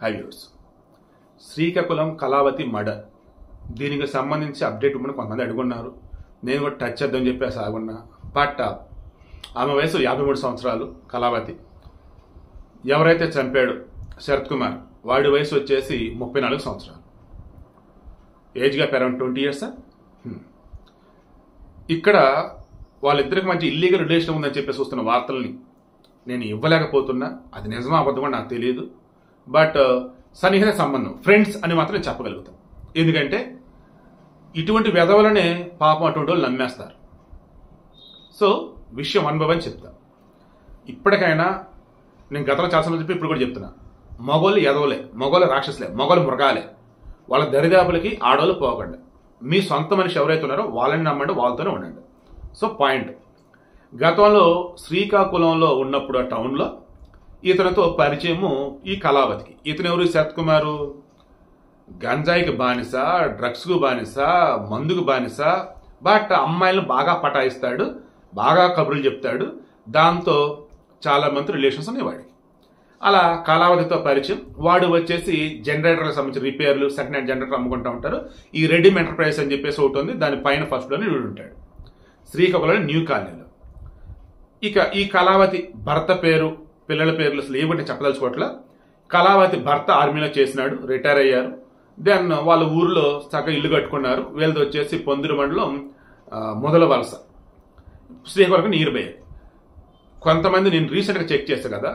హైవ్యూర్స్ Srikakulam Kalavathi murder దీనికి సంబంధించి update ఇవ్వమని కొంతమంది అడుగున్నారు. నేను కూడా టచ్ చేద్దామని చెప్పేసి ఆగున్నా. బట్ ఆమె వయసు 53 సంవత్సరాలు. కళావతి ఎవరైతే చంపాడు శరత్ కుమార్ వాడి వయసు వచ్చేసి 34 సంవత్సరాలు. Age gap around 20 years. ఇక్కడ వాళ్ళిద్దరికి మధ్య ఇల్లీగల్ రిలేషన్ ఉందని చెప్పేసి వస్తున్న వార్తల్ని నేను ఇవ్వలేకపోతున్నా. అది నిజమా అబద్ధమో నాకు తెలియదు. బట్ సన్నిహిత సంబంధం, ఫ్రెండ్స్ అని మాత్రం చెప్పగలుగుతాను. ఎందుకంటే ఇటువంటి వెధవలనే పాపం అటువంటి వాళ్ళు నమ్మేస్తారు. సో విషయం 1 by 1 చెప్తా. ఇప్పటికైనా నేను గతంలో చాలాసార్లు చెప్పి ఇప్పుడు కూడా చెప్తున్నా, మగోళ్ళు ఎదవలే, మగోళ్ళు రాక్షసులే, మగోళ్ళు మృగాలే. వాళ్ళ దరిదాపులకి ఆడవాళ్ళు పోకండి. మీ సొంత మనిషి ఎవరైతే ఉన్నారో వాళ్ళని నమ్మండి, వాళ్ళతోనే ఉండండి. సో పాయింట్, గతంలో శ్రీకాకుళంలో ఉన్నప్పుడు ఆ టౌన్లో ఇతనితో పరిచయము ఈ కళావతికి. ఇతను ఎవరు? శరత్ కుమారు గంజాయికి బానిస, డ్రగ్స్కు బానిస, మందుకు బానిస. బట్ అమ్మాయిలను బాగా పటాయిస్తాడు, బాగా కబుర్లు చెప్తాడు. దాంతో చాలా మంది రిలేషన్స్ ఉన్నాయి వాడికి. అలా కళావతితో పరిచయం. వాడు వచ్చేసి జనరేటర్లకు సంబంధించిన రిపేర్లు, సెకండ్ హ్యాండ్ జనరేటర్ అమ్ముకుంటూ ఉంటారు. ఈ రెడ్డిమ్ ఎంటర్ప్రైజ్ అని చెప్పేసి ఒకటి ఉంది, దాని పైన ఫస్ట్ లోనే వీడు ఉంటాడు, శ్రీకాకుళంలో న్యూ కాలనీలో. ఇక ఈ కళావతి భర్త పేరు, పిల్లల పేర్లు అసలు ఏమిటి చెప్పదలుచుకోవట్లా. కళావతి భర్త ఆర్మీలో చేసినాడు, రిటైర్ అయ్యారు. దెన్ వాళ్ళ ఊర్లో చక్కగా ఇల్లు కట్టుకున్నారు. వీళ్ళది వచ్చేసి పొందూరు మండలం మొదల వలస, శ్రీకాకుళంకి నియర్ బై. కొంతమంది నేను రీసెంట్గా చెక్ చేశా కదా,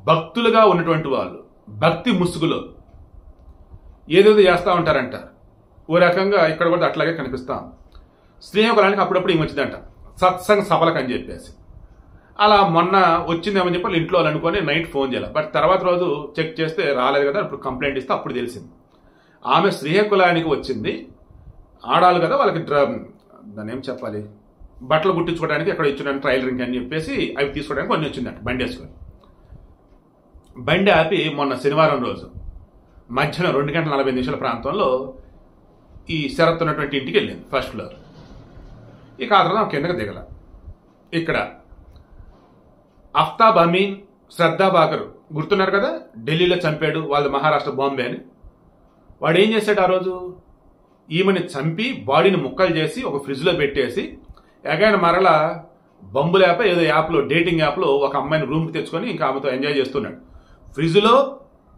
భక్తులుగా ఉన్నటువంటి వాళ్ళు భక్తి ముసుగులో ఏదేదో చేస్తూ ఉంటారంటారు. ఓ రకంగా ఇక్కడ కూడా అట్లాగే కనిపిస్తాం. శ్రీకాకుళానికి అప్పుడప్పుడు ఏం వచ్చిందంట, సత్సంగ సభలకు అని చెప్పేసి. అలా మొన్న వచ్చిందేమని చెప్పి వాళ్ళు ఇంట్లో వాళ్ళు అనుకొని నైట్ ఫోన్ చేయాలి. బట్ తర్వాత రోజు చెక్ చేస్తే రాలేదు కదా, ఇప్పుడు కంప్లైంట్ ఇస్తే అప్పుడు తెలిసింది ఆమె శ్రీకాకుళానికి వచ్చింది. ఆడాలి కదా, వాళ్ళకి దాన్ని ఏం చెప్పాలి, బట్టలు కుట్టించుకోవడానికి ఎక్కడ ఇచ్చిన ట్రైలరింగ్ అని చెప్పేసి అవి తీసుకోవడానికి కొన్ని వచ్చిందంట బండి వేసుకొని. బండి ఆపి మొన్న శనివారం రోజు మధ్యాహ్నం 2:45 ప్రాంతంలో ఈ శరత్ ఉన్నటువంటి ఇంటికి వెళ్ళింది, ఫస్ట్ ఫ్లోర్. ఇక ఆ తర్వాత కిందకి దిగల. ఇక్కడ అఫ్తాబ్ అమీన్, శ్రద్ధా బాకర్ గుర్తున్నారు కదా, ఢిల్లీలో చంపాడు, వాళ్ళది మహారాష్ట్ర బాంబే అని. వాడు ఏం చేశాడు ఆ రోజు, ఈమెని చంపి బాడీని ముక్కలు చేసి ఒక ఫ్రిడ్జ్లో పెట్టేసి ఎగైనా మరలా బంబుల యాప్ ఏదో యాప్లో, డేటింగ్ యాప్లో ఒక అమ్మాయిని రూమ్కి తెచ్చుకొని ఇంకా ఆమెతో ఎంజాయ్ చేస్తున్నాడు. ఫ్రిడ్జ్లో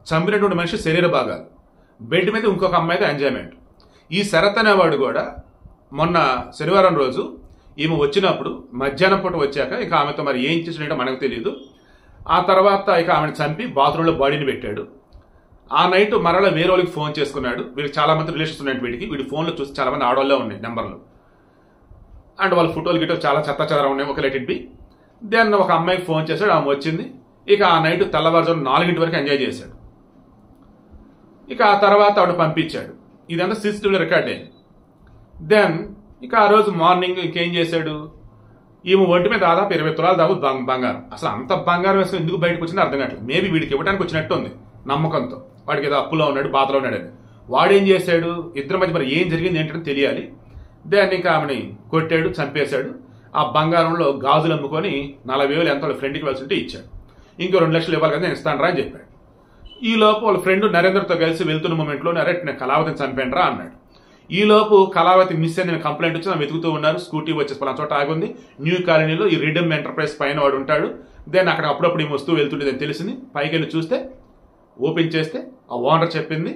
చంపినటువంటి మనిషి శరీర భాగాలు, బెడ్ మీద ఇంకొక అమ్మాయితో ఎంజాయ్మెంట్. ఈ శరత్ అనేవాడు కూడా మొన్న శనివారం రోజు ఈమె వచ్చినప్పుడు మధ్యాహ్నం పూట వచ్చాక ఇక ఆమెతో మరి ఏం చేసినట్టు మనకు తెలియదు. ఆ తర్వాత ఇక ఆమెను చంపి బాత్రూంలో బాడీని పెట్టాడు. ఆ నైట్ మరలా వేరే వాళ్ళకి ఫోన్ చేసుకున్నాడు. వీళ్ళకి చాలా మంది రిలేషన్స్ ఉన్నాయి వీడికి. వీడి ఫోన్లో చూసి చాలా మంది ఆడవాళ్ళే ఉన్నాయి నెంబర్లు, అండ్ వాళ్ళ ఫోటోలు గిటో చాలా చెత్త చెదరం ఉన్నాయి, ఒక లెట్ ఇట్ బి. దెన్ ఒక అమ్మాయికి ఫోన్ చేశాడు, ఆమె వచ్చింది. ఇక ఆ నైట్ తెల్లవారుజాము 4 వరకు ఎంజాయ్ చేశాడు. ఇక ఆ తర్వాత ఆవిడ పంపించాడు. ఇదంతా CCTVలో రికార్డ్ అయింది. దెన్ ఇక ఆ రోజు మార్నింగ్ ఇంకేం చేశాడు, ఈమె ఒంటి మీద దాదాపు 20 తులాలు దాపు బంగారం. అసలు అంత బంగారం వేసుకుని ఎందుకు బయటకు వచ్చినా అర్థం కావట్లేదు. మేబీ వీడికి ఇవ్వడానికి వచ్చినట్టు ఉంది నమ్మకంతో. వాడికి ఏదో అప్పులో ఉన్నాడు, బాధలో ఉన్నాడని. వాడేం చేశాడు, ఇద్దరి మధ్య మరి ఏం జరిగింది ఏంటంటే తెలియాలి. దాన్ని ఇంకా ఆమెని కొట్టాడు, చంపేశాడు. ఆ బంగారంలో గాజులు అమ్ముకొని 40,000 ఎంతో వాళ్ళ ఫ్రెండ్కి వెళ్తుంటే ఇచ్చాడు. ఇంకో 2 లక్షలు ఇవ్వాలి కదా, నేను ఇస్తాను రా అని చెప్పాడు. ఈ లోపు వాళ్ళ ఫ్రెండ్ నరేంద్రతో కలిసి వెళ్తున్న మూమెంట్లోనే అరే నేను కళావతిని చంపాను రా అన్నాడు. ఈ లోపు కళావతి మిస్ అని నేను కంప్లైంట్ వచ్చి వెతుకుతూ ఉన్నారు. స్కూటీ వచ్చేసి పలానా చోట ఆగుంది, న్యూ కాలనీలో ఈ రెడ్డిమ్ ఎంటర్ప్రైజ్ పైన వాడు ఉంటాడు. దెన్ అక్కడ అప్పుడప్పుడు ఈ వస్తువు వెళ్తుండేదని తెలిసింది. పైకి వెళ్ళి చూస్తే, ఓపెన్ చేస్తే ఆ ఓనర్ చెప్పింది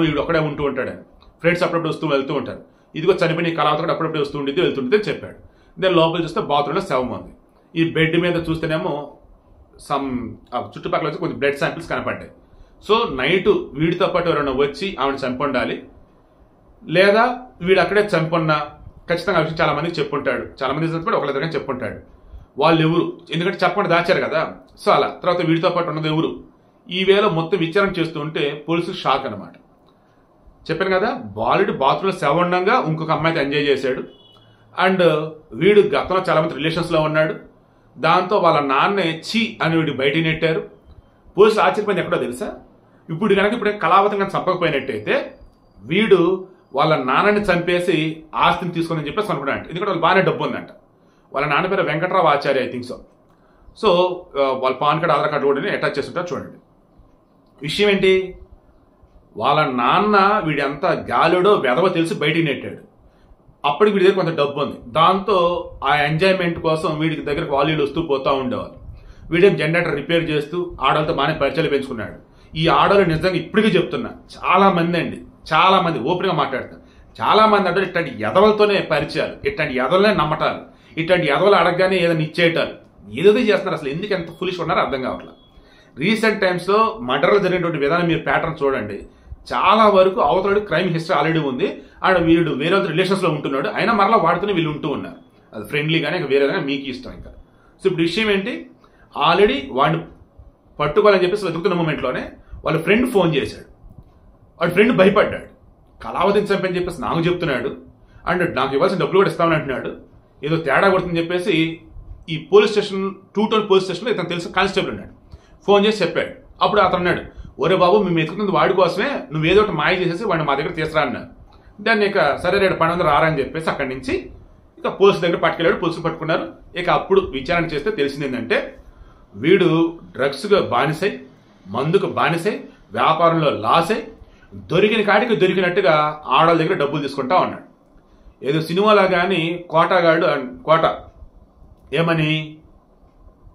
వీడు ఒక్కడే ఉంటూ ఉంటాడని. ఫ్రెండ్స్ అప్పుడప్పుడు వస్తూ వెళ్తూ ఉంటారు. ఇదిగో చనిపోయిన కళావతి కూడా అప్పుడప్పుడు వస్తూ ఉండేది, వెళ్తుండేది అని చెప్పాడు. దెన్ లోపల చూస్తే బాత్రూంలో శవం ఉంది. ఈ బెడ్ మీద చూస్తేనేమో చుట్టుపక్కల వచ్చి కొంచెం బ్లడ్ శాంపిల్స్ కనపడ్డాయి. సో నైట్ వీడితో పాటు ఎవరైనా వచ్చి ఆవిడ చంపొండాలి, లేదా వీడు అక్కడే చంపొన్నా ఖచ్చితంగా ఆ విషయం చాలా మందికి చెప్పుంటాడు. చాలా మంది చనిపోయి ఒకళ్ళ దగ్గర చెప్పుంటాడు. వాళ్ళు ఎవరు, ఎందుకంటే చెప్పకుండా దాచారు కదా. సో అలా తర్వాత వీడితో పాటు ఉన్నది ఎవరు, ఈ వేళ మొత్తం విచారణ చేస్తూ ఉంటే పోలీసులు షాక్ అనమాట. చెప్పాను కదా, బాలుడి బాత్రూంలో శవం ఉండగా ఇంకొక అమ్మాయితో ఎంజాయ్ చేశాడు. అండ్ వీడు గతంలో చాలా మంది రిలేషన్స్లో ఉన్నాడు. దాంతో వాళ్ళ నాన్నే ఛీ అని వీడు బయట నెట్టారు. పోలీసులు ఆశ్చర్యపోయింది ఎక్కడో తెలుసా, ఇప్పుడు కనుక ఇప్పుడే కళావతిని కనుక చంపకపోయినట్టయితే వీడు వాళ్ళ నాన్నని చంపేసి ఆస్తిని తీసుకుందని చెప్పేసి అనుకున్నాడు. ఎందుకంటే వాళ్ళు బాగానే డబ్బు ఉందంట. వాళ్ళ నాన్న పేరు వెంకట్రావు ఆచార్య, ఐ థింక్ సో. వాళ్ళ పాన్ కార్డ్, ఆధార్ కార్డు కూడా అటాచ్ చేస్తుంటారు చూడండి. విషయం ఏంటి, వాళ్ళ నాన్న వీడంతా గాలుడో వెదవ తెలిసి బయటికి నెట్టాడు. అప్పటికి వీడి దగ్గర కొంత డబ్బు ఉంది. దాంతో ఆ ఎంజాయ్మెంట్ కోసం వీడికి దగ్గరకు వాళ్ళు వస్తూ పోతూ ఉండేవాళ్ళు. వీడేం జనరేటర్ రిపేర్ చేస్తూ ఆడవాళ్ళతో బాగానే పరిచయాలు పెంచుకున్నాడు. ఈ ఆడవాళ్ళు నిజంగా ఇప్పటికీ చెప్తున్నా, చాలా మంది ఓపెన్గా మాట్లాడతారు. చాలా మంది అంటే ఇట్లాంటి ఎదవలతోనే పరిచయాలు, ఇట్లాంటి ఎదవలనే నమ్మటాలు, ఇట్లాంటి ఎదవలు అడగగానే ఏదైనా ఇచ్చేయటాలు, ఏదో చేస్తున్నారు. అసలు ఎందుకు ఎంత ఫులిష్ ఉన్నారో అర్థం కావట్లేదు. రీసెంట్ టైమ్స్లో మర్డర్లు జరిగినటువంటి విధానం మీరు ప్యాటర్న్ చూడండి. చాలా వరకు అవతల క్రైమ్ హిస్టరీ ఆల్రెడీ ఉంది, అండ్ వీడు వేరే రిలేషన్స్లో ఉంటున్నాడు, అయినా మరలా వాడుతూనే వీళ్ళు ఉంటూ ఉన్నారు. అది ఫ్రెండ్లీగానే వేరేగానే మీకు ఇష్టం. ఇంకా సో ఇప్పుడు విషయం ఏంటి, ఆల్రెడీ వాడిని పట్టుకోవాలని చెప్పేసి వెతుకుతున్న మూమెంట్లోనే వాళ్ళ ఫ్రెండ్ ఫోన్ చేశాడు. వాడి ఫ్రెండ్ భయపడ్డాడు. కళావతిని చంపని చెప్పేసి నాకు చెప్తున్నాడు, అండ్ నాకు ఇవ్వాల్సిన డబ్బులు కూడా ఇస్తామని అంటున్నాడు. ఏదో తేడా కొడుతుందని చెప్పేసి ఈ పోలీస్ స్టేషన్, 2 టౌన్ పోలీస్ స్టేషన్లో ఇతను తెలిసిన కానిస్టేబుల్ ఉన్నాడు. ఫోన్ చేసి చెప్పాడు. అప్పుడు అతను అన్నాడు, ఒరే బాబు మేము ఎత్తుకున్నది వాడి కోసమే, నువ్వు ఏదో ఒకటి మాయ చేసేసి వాడిని మా దగ్గర తీసుకురా అన్నాడు. దాన్ని ఇక సరే రేపు 12 రారా అని చెప్పేసి అక్కడి నుంచి ఇక పోలీసు దగ్గర పట్టుకెళ్ళాడు. పోలీసులు పట్టుకున్నారు. ఇక అప్పుడు విచారణ చేస్తే తెలిసింది ఏంటంటే, వీడు డ్రగ్స్గా బానిసై, మందుకు బానిసై, వ్యాపారంలో లాసై, దొరికిన కాడికి దొరికినట్టుగా ఆడవాళ్ళ దగ్గర డబ్బులు తీసుకుంటా ఉన్నాడు. ఏదో సినిమాలో కానీ కోట ఏమని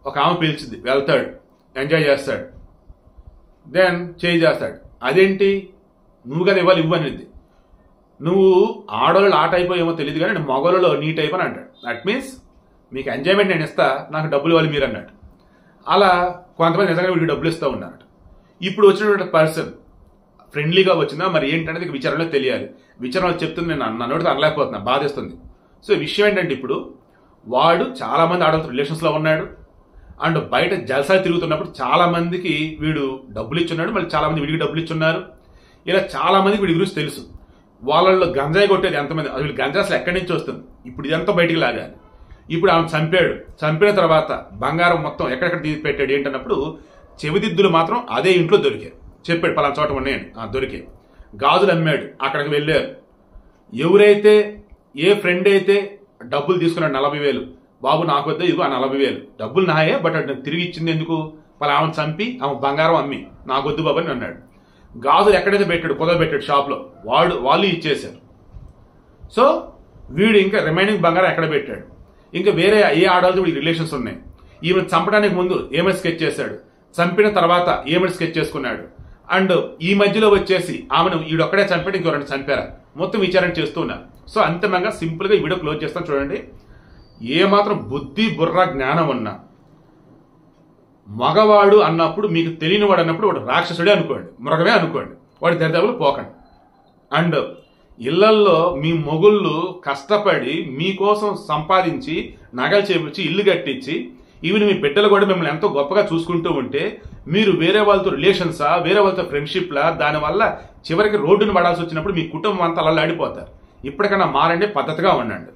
ఒక ఆమె పిలిచింది, వెళ్తాడు, ఎంజాయ్ చేస్తాడు, దెన్ చేంజ్ చేస్తాడు. అదేంటి, నువ్వు కదా ఇవ్వు అనేది. నువ్వు ఆడవాళ్ళు ఆ టైప్ ఏమో తెలియదు కానీ నేను మగవాళ్ళలో నీ టైప్ అని అంటాడు. దట్ మీన్స్ మీకు ఎంజాయ్మెంట్ నేను ఇస్తా, నాకు డబ్బులు ఇవ్వాలి మీరు అన్నట్టు. అలా కొంతమంది నిజంగా వీడికి డబ్బులు ఇస్తూ ఉన్నారట. ఇప్పుడు వచ్చినటువంటి పర్సన్ ఫ్రెండ్లీగా వచ్చిందా మరి ఏంటనేది విచారణలో తెలియాలి. విచారణలో చెప్తుంది, నేను నన్నోడితో అనలేకపోతున్నా, బాధిస్తుంది. సో విషయం ఏంటంటే, ఇప్పుడు వాడు చాలా మంది ఆడవాళ్ళతో రిలేషన్స్లో ఉన్నాడు, అండ్ బయట జల్సాలు తిరుగుతున్నప్పుడు చాలా మందికి వీడు డబ్బులు ఇచ్చున్నాడు, మళ్ళీ చాలా మంది వీడికి డబ్బులు ఇచ్చున్నారు. ఇలా చాలా మందికి వీడి గురించి తెలుసు. వాళ్ళల్లో గంజాయి కొట్టేది ఎంతమంది, వీళ్ళు గంజాయి అసలు ఎక్కడి నుంచి వస్తుంది, ఇప్పుడు ఇదంతా బయటికి లాగాలి. ఇప్పుడు ఆమె చంపాడు, చంపిన తర్వాత బంగారం మొత్తం ఎక్కడెక్కడ తీసి పెట్టాడు ఏంటన్నప్పుడు చెవిదిద్దులు మాత్రం అదే ఇంట్లో దొరికాయి. చెప్పాడు పలానా చోట ఉన్నాయని, దొరికాయి. గాజులు అమ్మాడు, అక్కడికి వెళ్ళారు. ఎవరైతే ఏ ఫ్రెండ్ అయితే డబ్బులు తీసుకున్నాడు 40,000, బాబు నాకు వద్ద ఇదిగో ఆ 40,000 డబ్బులు నాయే, బట్ అటు తిరిగి ఇచ్చింది ఎందుకు, ఆమెను చంపి ఆమె బంగారం అమ్మి నాకు వద్దు బాబు అని అన్నాడు. గాజులు ఎక్కడైతే పెట్టాడు, కుదరబెట్టాడు షాప్లో, వాళ్ళు ఇచ్చేశారు. సో వీడు ఇంకా రిమైనింగ్ బంగారం ఎక్కడ పెట్టాడు, ఇంకా వేరే ఏ ఆడవాళ్ళతో వీడికి రిలేషన్స్ ఉన్నాయి. ఈమెను చంపడానికి ముందు ఏమైనా స్కెచ్ చేశాడు, చంపిన తర్వాత ఏమైనా స్కెచ్ చేసుకున్నాడు, అండ్ ఈ మధ్యలో వచ్చేసి ఆమెను ఈడొక్కడే చంపాడు, ఇంకెవరైనా చంపారా, మొత్తం విచారణ చేస్తూ ఉన్నారు. సో అంతిమంగా సింపుల్గా ఈ వీడియో క్లోజ్ చేస్తాను చూడండి. ఏమాత్రం బుద్ధి బుర్ర జ్ఞానం ఉన్నా, మగవాడు అన్నప్పుడు మీకు తెలియనివాడు అన్నప్పుడు వాడు రాక్షసుడే అనుకోండి, మృగమే అనుకోండి, వాడి దరిదాపులు పోకండి. అండ్ ఇళ్లల్లో మీ మొగుళ్ళు కష్టపడి మీకోసం సంపాదించి నగలు చేపించి ఇల్లు కట్టించి ఈవెన్ మీ బిడ్డలు కూడా మిమ్మల్ని ఎంతో గొప్పగా చూసుకుంటూ ఉంటే మీరు వేరే వాళ్ళతో రిలేషన్సా, వేరే వాళ్ళతో ఫ్రెండ్షిప్లా, దానివల్ల చివరికి రోడ్డును పడాల్సి వచ్చినప్పుడు మీ కుటుంబం అంతా అలా ఆడిపోతారు. ఇప్పటికైనా మారండి, పద్ధతిగా ఉండండి.